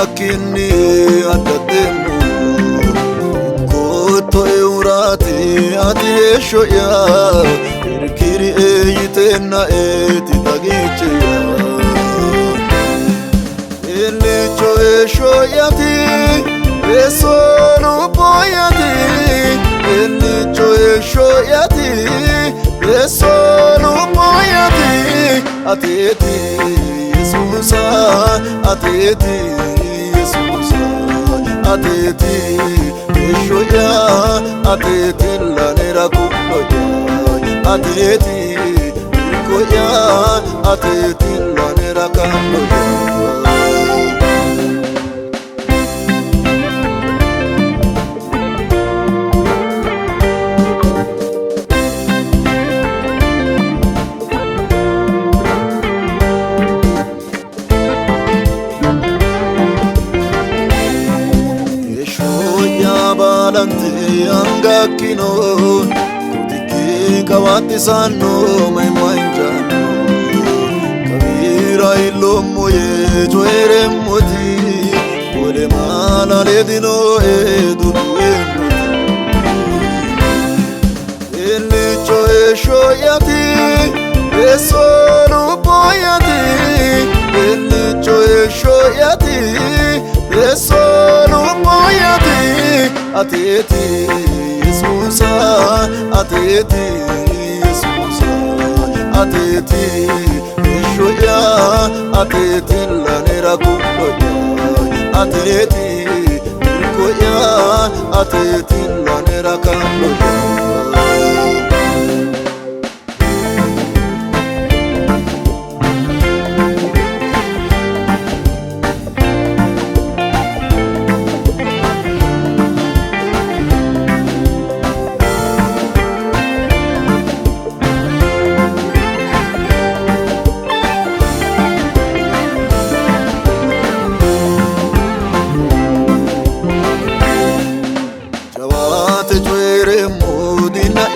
rakkinni addattemu kotto eurati ati eshoya irkiri eyitenna eti tagicheya elicho eshoyati esonu boyati elicho eshoyati esonu boyati ateti Yesusa ateti Yesusa ateti eshoya ateti lanera kukoya ateti koya ateti lanera kukoya Angakino kutiki kawati sano mai manjano kabira ilomo ye joere moti ole mana ledino edu ele joe shoyati esonu boyati ele joe shoyati esonu boyati ateti Yesusa ateti Yesusa ateti eshoya ateti lanera kukoya ateti koya ateti lanera kukoya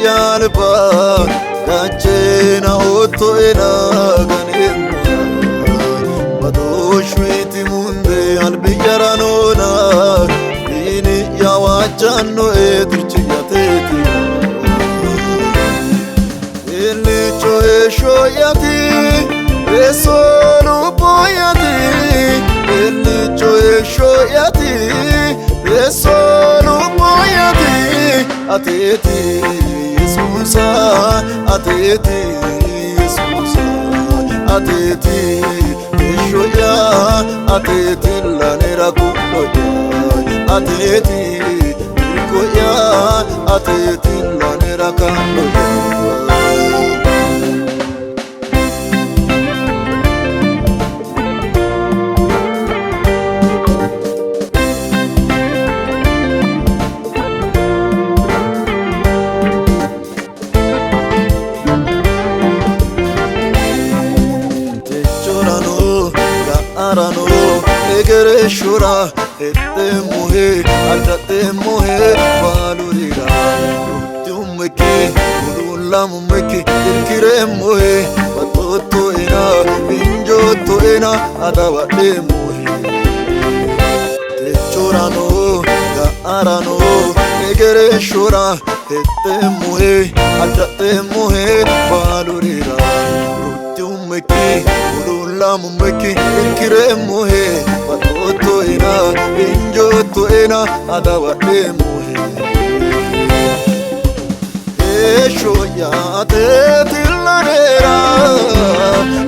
Yalba gachena otoena ganemu badoshwiti munde albiyaranona dini yawachano edirchi yateti elicho eshoyati esonu boyati elicho eshoyati esonu boyati ateti Yesusa ateti Yesusa ateti eshoya ateti lanera kukoya ateti koya ateti lanera kukoya Arano egere shura ette muhe adate muhe balurira tumke ulamke ikire muhe batoto ena binjoto ena adawade muhe techorano ga arano egere shura ette muhe adate muhe balurira tumke Mumeki ikire muhe batoto ena injoto ena adawa muhe esho ya te tilanera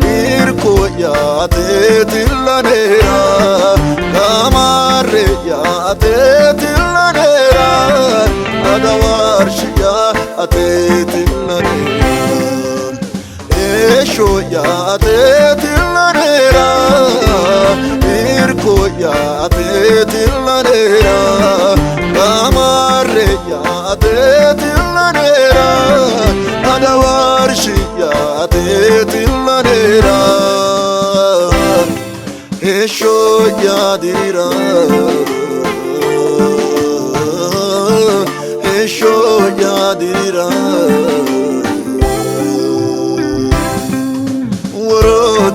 irko ya te tilanera kamare ya te tilanera adawa arshiya ate tilanera esho ya te tilanera irko ya te tilanera kamare ya te tilanera adawarshi ya te tilanera esho ya dira esho ya dira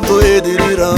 to edirira